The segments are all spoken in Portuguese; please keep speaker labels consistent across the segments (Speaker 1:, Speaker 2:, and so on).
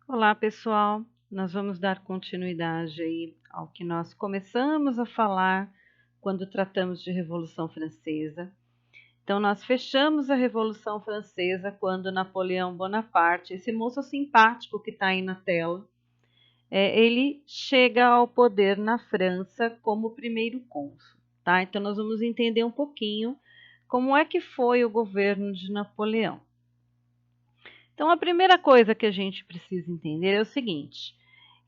Speaker 1: Olá, pessoal. Nós vamos dar continuidade aí ao que nós começamos a falar quando tratamos de Revolução Francesa. Então, nós fechamos a Revolução Francesa quando Napoleão Bonaparte, esse moço simpático que está aí na tela, ele chega ao poder na França como primeiro cônsul, tá? Então, nós vamos entender um pouquinho como é que foi o governo de Napoleão. Então, a primeira coisa que a gente precisa entender é o seguinte,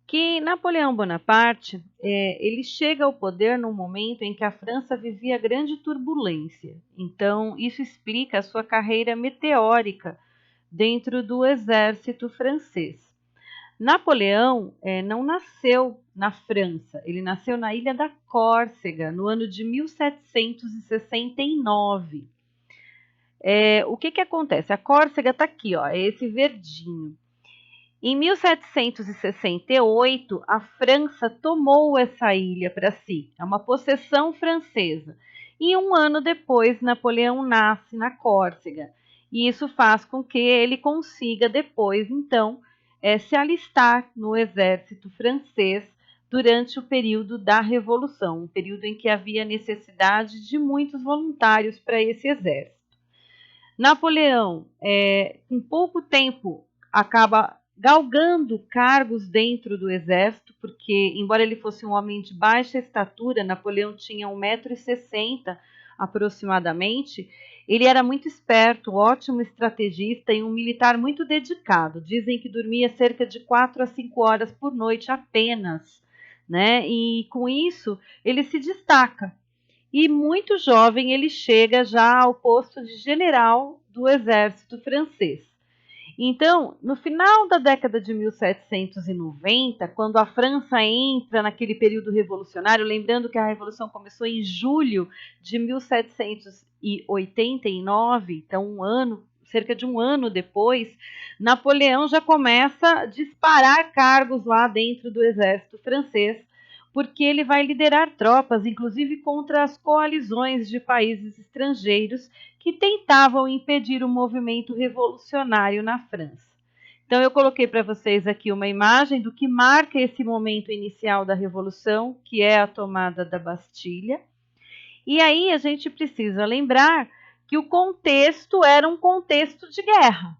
Speaker 1: que Napoleão Bonaparte, ele chega ao poder num momento em que a França vivia grande turbulência. Então, isso explica a sua carreira meteórica dentro do exército francês. Napoleão não nasceu na França, ele nasceu na ilha da Córcega, no ano de 1769. O que acontece? A Córcega está aqui, ó, é esse verdinho. Em 1768, a França tomou essa ilha para si, é uma possessão francesa. E um ano depois, Napoleão nasce na Córcega. E isso faz com que ele consiga depois, então, se alistar no exército francês durante o período da Revolução, um período em que havia necessidade de muitos voluntários para esse exército. Napoleão, com pouco tempo, acaba galgando cargos dentro do exército, porque, embora ele fosse um homem de baixa estatura, Napoleão tinha 1,60 m aproximadamente, ele era muito esperto, ótimo estrategista e um militar muito dedicado. Dizem que dormia cerca de 4 a 5 horas por noite apenas, né? E com isso ele se destaca. E muito jovem ele chega já ao posto de general do exército francês. Então, no final da década de 1790, quando a França entra naquele período revolucionário, lembrando que a Revolução começou em julho de 1789, então cerca de um ano depois, Napoleão já começa a disparar cargos lá dentro do exército francês, porque ele vai liderar tropas, inclusive contra as coalizões de países estrangeiros que tentavam impedir o movimento revolucionário na França. Então, eu coloquei para vocês aqui uma imagem do que marca esse momento inicial da Revolução, que é a tomada da Bastilha. E aí a gente precisa lembrar que o contexto era um contexto de guerra.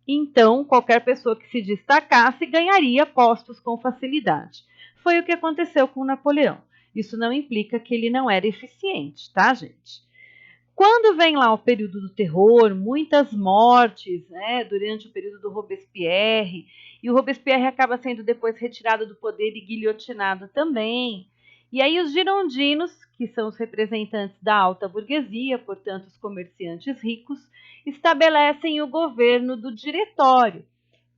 Speaker 1: Então, qualquer pessoa que se destacasse ganharia postos com facilidade. Foi o que aconteceu com Napoleão. Isso não implica que ele não era eficiente, tá, gente? Quando vem lá o período do terror, muitas mortes, né, durante o período do Robespierre, e o Robespierre acaba sendo depois retirado do poder e guilhotinado também. E aí os girondinos, que são os representantes da alta burguesia, portanto os comerciantes ricos, estabelecem o governo do diretório.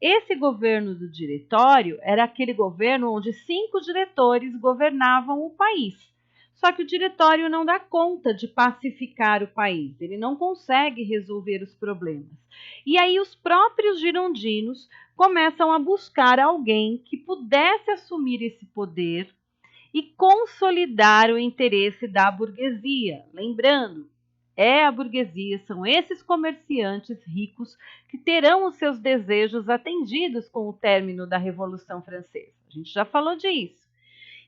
Speaker 1: Esse governo do diretório era aquele governo onde 5 diretores governavam o país. Só que o diretório não dá conta de pacificar o país, ele não consegue resolver os problemas. E aí os próprios girondinos começam a buscar alguém que pudesse assumir esse poder e consolidar o interesse da burguesia. Lembrando, é a burguesia, são esses comerciantes ricos que terão os seus desejos atendidos com o término da Revolução Francesa. A gente já falou disso.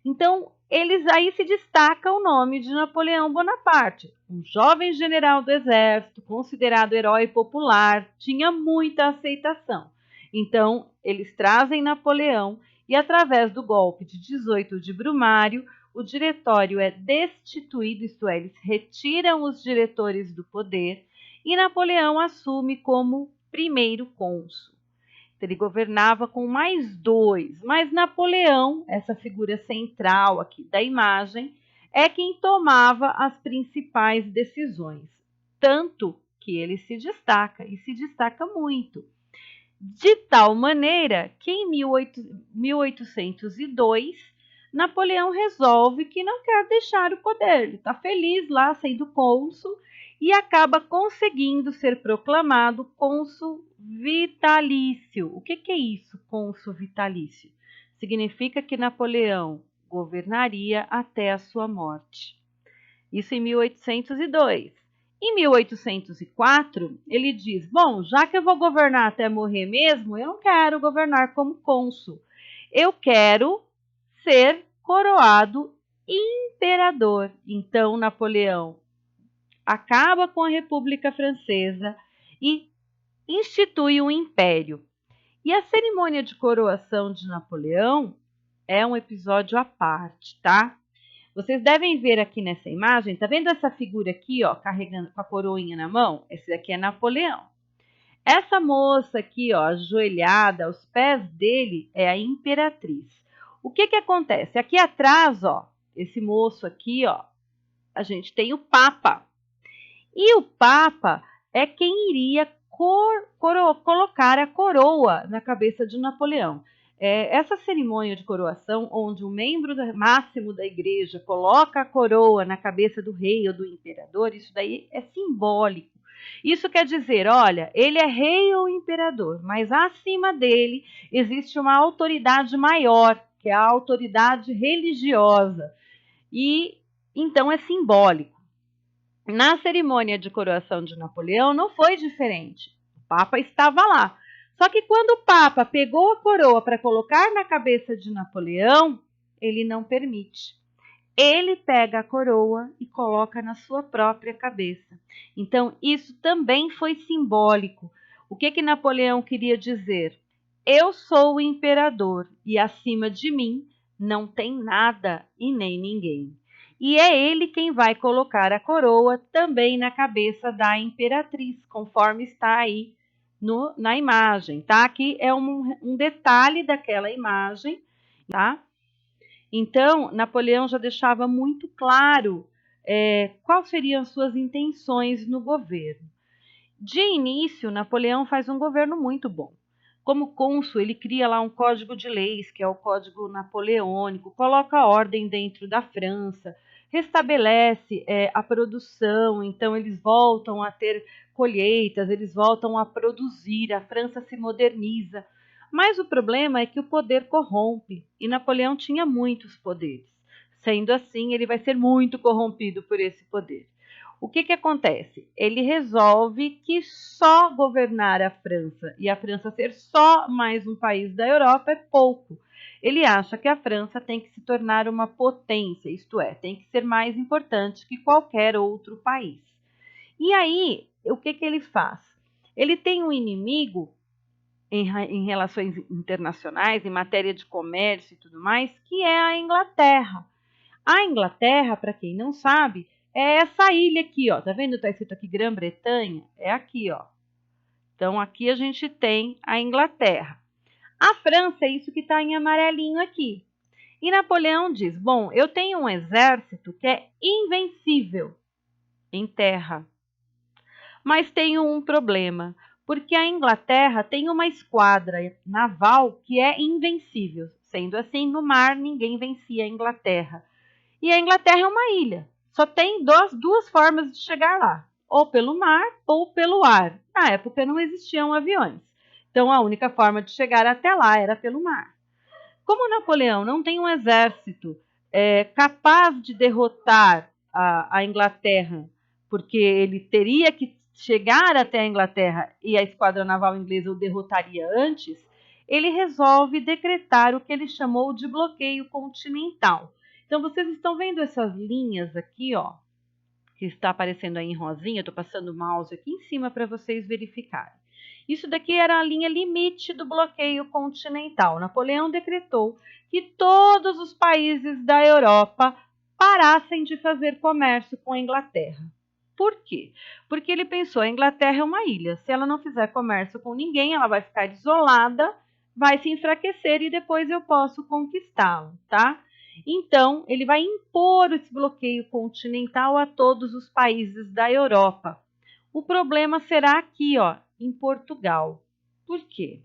Speaker 1: Então, eles aí se destaca o nome de Napoleão Bonaparte, um jovem general do exército, considerado herói popular, tinha muita aceitação. Então, eles trazem Napoleão e, através do golpe de 18 de Brumário, o diretório é destituído, isto é, eles retiram os diretores do poder e Napoleão assume como primeiro cônsul. Ele governava com mais 2, mas Napoleão, essa figura central aqui da imagem, é quem tomava as principais decisões, tanto que ele se destaca, e se destaca muito. De tal maneira que em 1802, Napoleão resolve que não quer deixar o poder, ele está feliz lá sendo cônsul e acaba conseguindo ser proclamado cônsul vitalício. O que é isso, cônsul vitalício? Significa que Napoleão governaria até a sua morte. Isso em 1802. Em 1804, ele diz: bom, já que eu vou governar até morrer mesmo, eu não quero governar como cônsul. Eu quero ser coroado imperador. Então, Napoleão acaba com a República Francesa e institui um império. E a cerimônia de coroação de Napoleão é um episódio à parte, tá? Vocês devem ver aqui nessa imagem, tá vendo essa figura aqui, ó, carregando com a coroinha na mão? Esse aqui é Napoleão. Essa moça aqui, ó, ajoelhada aos pés dele, é a imperatriz. O que que acontece? Aqui atrás, ó, esse moço aqui, ó, a gente tem o Papa. E o Papa é quem iria colocar a coroa na cabeça de Napoleão. Essa cerimônia de coroação, onde um membro máximo da igreja coloca a coroa na cabeça do rei ou do imperador, isso daí é simbólico. Isso quer dizer, olha, ele é rei ou imperador, mas acima dele existe uma autoridade maior, que é a autoridade religiosa. E então é simbólico. Na cerimônia de coroação de Napoleão não foi diferente. O Papa estava lá. Só que quando o Papa pegou a coroa para colocar na cabeça de Napoleão, ele não permite. Ele pega a coroa e coloca na sua própria cabeça. Então, isso também foi simbólico. O que Napoleão queria dizer? Eu sou o imperador e acima de mim não tem nada e nem ninguém. E é ele quem vai colocar a coroa também na cabeça da imperatriz, conforme está aí na imagem, tá? Aqui é um detalhe daquela imagem, tá? Então, Napoleão já deixava muito claro quais seriam as suas intenções no governo. De início, Napoleão faz um governo muito bom. Como cônsul, ele cria lá um código de leis, que é o Código Napoleônico, coloca ordem dentro da França, restabelece a produção, então eles voltam a ter colheitas, eles voltam a produzir, a França se moderniza. Mas o problema é que o poder corrompe, e Napoleão tinha muitos poderes. Sendo assim, ele vai ser muito corrompido por esse poder. O que acontece? Ele resolve que só governar a França e a França ser só mais um país da Europa é pouco. Ele acha que a França tem que se tornar uma potência, isto é, tem que ser mais importante que qualquer outro país. E aí, o que ele faz? Ele tem um inimigo em relações internacionais, em matéria de comércio e tudo mais, que é a Inglaterra. A Inglaterra, para quem não sabe, é essa ilha aqui, ó. Tá vendo? Tá escrito aqui Grã-Bretanha? É aqui, ó. Então, aqui a gente tem a Inglaterra. A França é isso que está em amarelinho aqui. E Napoleão diz, bom, eu tenho um exército que é invencível em terra. Mas tenho um problema, porque a Inglaterra tem uma esquadra naval que é invencível. Sendo assim, no mar ninguém vencia a Inglaterra. E a Inglaterra é uma ilha. Só tem duas formas de chegar lá, ou pelo mar ou pelo ar. Na época não existiam aviões, então a única forma de chegar até lá era pelo mar. Como Napoleão não tem um exército capaz de derrotar a Inglaterra, porque ele teria que chegar até a Inglaterra e a esquadra naval inglesa o derrotaria antes, ele resolve decretar o que ele chamou de bloqueio continental. Então, vocês estão vendo essas linhas aqui, ó, que está aparecendo aí em rosinha, eu estou passando o mouse aqui em cima para vocês verificarem. Isso daqui era a linha limite do bloqueio continental. Napoleão decretou que todos os países da Europa parassem de fazer comércio com a Inglaterra. Por quê? Porque ele pensou, a Inglaterra é uma ilha, se ela não fizer comércio com ninguém, ela vai ficar isolada, vai se enfraquecer e depois eu posso conquistá-la, tá? Então, ele vai impor esse bloqueio continental a todos os países da Europa. O problema será aqui, ó, em Portugal. Por quê?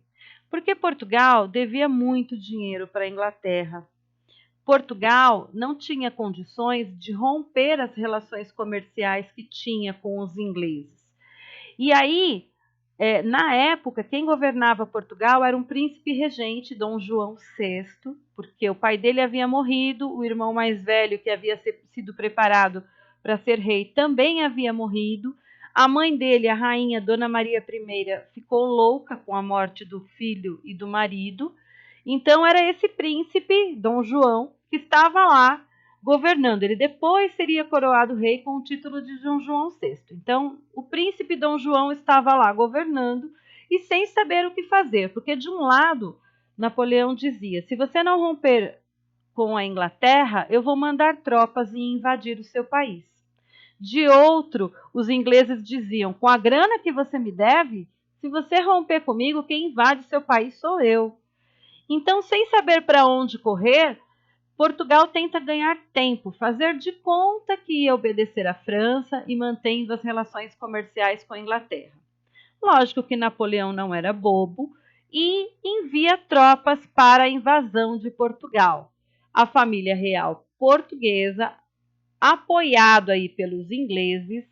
Speaker 1: Porque Portugal devia muito dinheiro para a Inglaterra. Portugal não tinha condições de romper as relações comerciais que tinha com os ingleses. E aí, na época, quem governava Portugal era um príncipe regente, Dom João VI, porque o pai dele havia morrido, o irmão mais velho, que havia sido preparado para ser rei também havia morrido. A mãe dele, a rainha Dona Maria I, ficou louca com a morte do filho e do marido. Então era esse príncipe, Dom João, que estava lá governando. Ele depois seria coroado rei com o título de Dom João VI. Então o príncipe Dom João estava lá governando e sem saber o que fazer, porque de um lado Napoleão dizia: se você não romper com a Inglaterra, eu vou mandar tropas e invadir o seu país. De outro, os ingleses diziam: com a grana que você me deve, se você romper comigo, quem invade seu país sou eu. Então, sem saber para onde correr, Portugal tenta ganhar tempo, fazer de conta que ia obedecer à França e mantendo as relações comerciais com a Inglaterra. Lógico que Napoleão não era bobo e envia tropas para a invasão de Portugal. A família real portuguesa, apoiado aí pelos ingleses,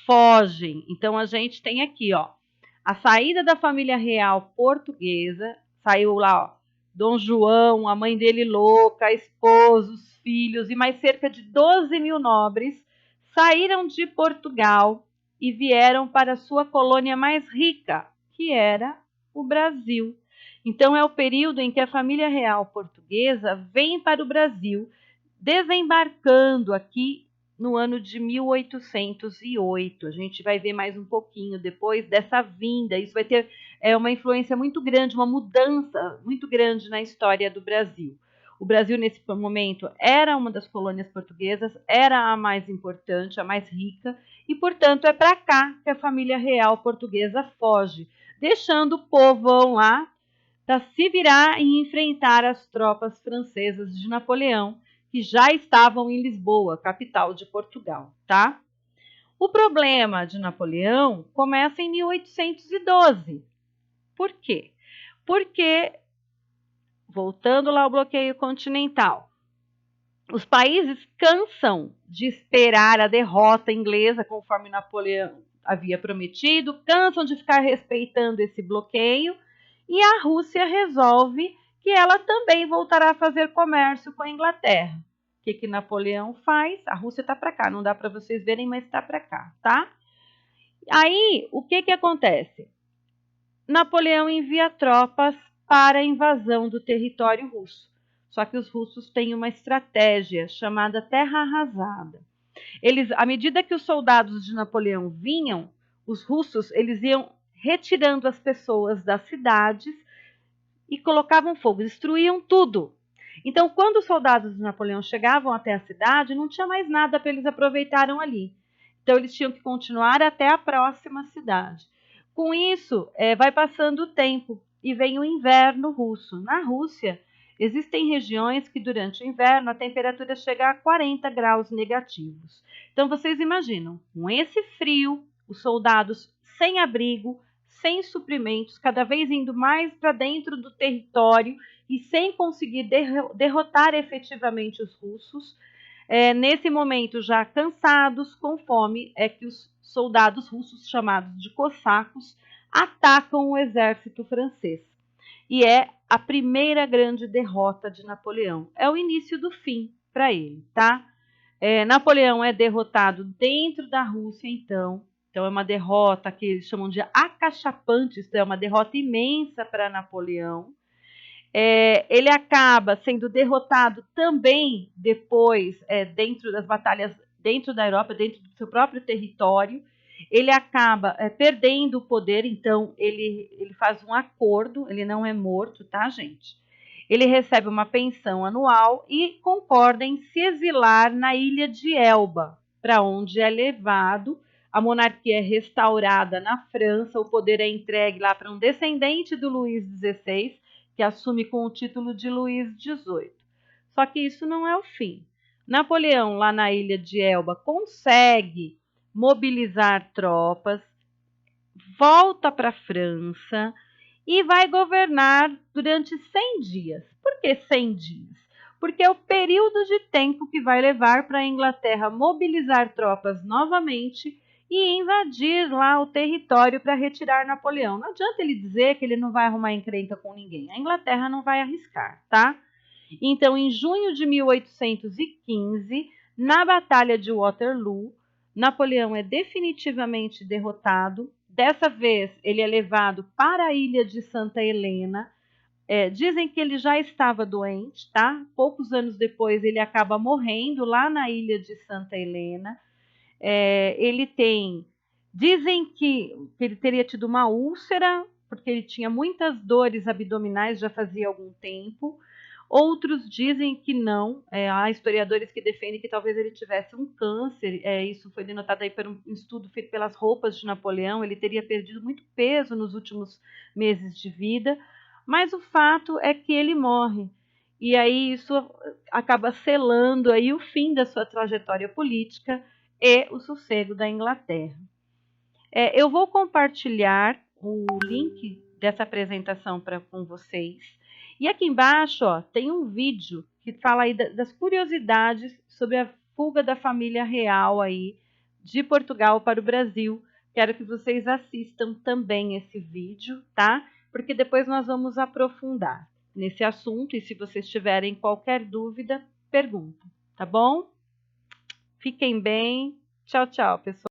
Speaker 1: fogem. Então a gente tem aqui, ó, a saída da família real portuguesa, saiu lá, ó, Dom João, a mãe dele louca, a esposa, os filhos e mais cerca de 12 mil nobres saíram de Portugal e vieram para a sua colônia mais rica, que era o Brasil. Então é o período em que a família real portuguesa vem para o Brasil, desembarcando aqui no ano de 1808. A gente vai ver mais um pouquinho depois dessa vinda. Isso vai ter uma influência muito grande, uma mudança muito grande na história do Brasil. O Brasil, nesse momento, era uma das colônias portuguesas, era a mais importante, a mais rica, e, portanto, é para cá que a família real portuguesa foge, deixando o povão lá para se virar e enfrentar as tropas francesas de Napoleão, que já estavam em Lisboa, capital de Portugal, tá? O problema de Napoleão começa em 1812. Por quê? Porque, voltando lá ao bloqueio continental, os países cansam de esperar a derrota inglesa, conforme Napoleão havia prometido, cansam de ficar respeitando esse bloqueio, e a Rússia resolve que ela também voltará a fazer comércio com a Inglaterra. O que Napoleão faz? A Rússia está para cá, não dá para vocês verem, mas está para cá, tá? Aí, o que acontece? Napoleão envia tropas para a invasão do território russo. Só que os russos têm uma estratégia chamada terra arrasada. Eles, à medida que os soldados de Napoleão vinham, os russos eles iam retirando as pessoas das cidades e colocavam fogo, destruíam tudo. Então, quando os soldados de Napoleão chegavam até a cidade, não tinha mais nada para eles aproveitarem ali. Então, eles tinham que continuar até a próxima cidade. Com isso, vai passando o tempo e vem o inverno russo. Na Rússia, existem regiões que durante o inverno a temperatura chega a 40 graus negativos. Então, vocês imaginam, com esse frio, os soldados sem abrigo, sem suprimentos, cada vez indo mais para dentro do território e sem conseguir derrotar efetivamente os russos. Nesse momento, já cansados, com fome, é que os soldados russos, chamados de cossacos, atacam o exército francês. E é a primeira grande derrota de Napoleão. É o início do fim para ele, tá? Napoleão é derrotado dentro da Rússia, então é uma derrota que eles chamam de acachapante, isso é uma derrota imensa para Napoleão. Ele acaba sendo derrotado também depois, dentro das batalhas, dentro da Europa, dentro do seu próprio território. Ele acaba perdendo o poder, então ele faz um acordo, ele não é morto, tá, gente? Ele recebe uma pensão anual e concorda em se exilar na ilha de Elba, para onde é levado. A monarquia é restaurada na França, o poder é entregue lá para um descendente do Luís XVI, que assume com o título de Luís XVIII. Só que isso não é o fim. Napoleão, lá na ilha de Elba, consegue mobilizar tropas, volta para a França e vai governar durante 100 dias. Por que 100 dias? Porque é o período de tempo que vai levar para a Inglaterra mobilizar tropas novamente e invadir lá o território para retirar Napoleão. Não adianta ele dizer que ele não vai arrumar encrenca com ninguém. A Inglaterra não vai arriscar, tá? Então, em junho de 1815, Na Batalha de Waterloo, Napoleão é definitivamente derrotado. Dessa vez, ele é levado para a ilha de Santa Helena. Dizem que ele já estava doente, tá? Poucos anos depois, ele acaba morrendo lá na ilha de Santa Helena. Ele tem. Dizem que ele teria tido uma úlcera, porque ele tinha muitas dores abdominais já fazia algum tempo. Outros dizem que não. Há historiadores que defendem que talvez ele tivesse um câncer. Isso foi denotado aí por um estudo feito pelas roupas de Napoleão. Ele teria perdido muito peso nos últimos meses de vida. Mas o fato é que ele morre. E aí isso acaba selando aí o fim da sua trajetória política e o sossego da Inglaterra. Eu vou compartilhar o link dessa apresentação com vocês. E aqui embaixo tem um vídeo que fala aí das curiosidades sobre a fuga da família real aí de Portugal para o Brasil. Quero que vocês assistam também esse vídeo, tá? Porque depois nós vamos aprofundar nesse assunto e se vocês tiverem qualquer dúvida, pergunta, tá bom? Fiquem bem. Tchau, tchau, pessoal.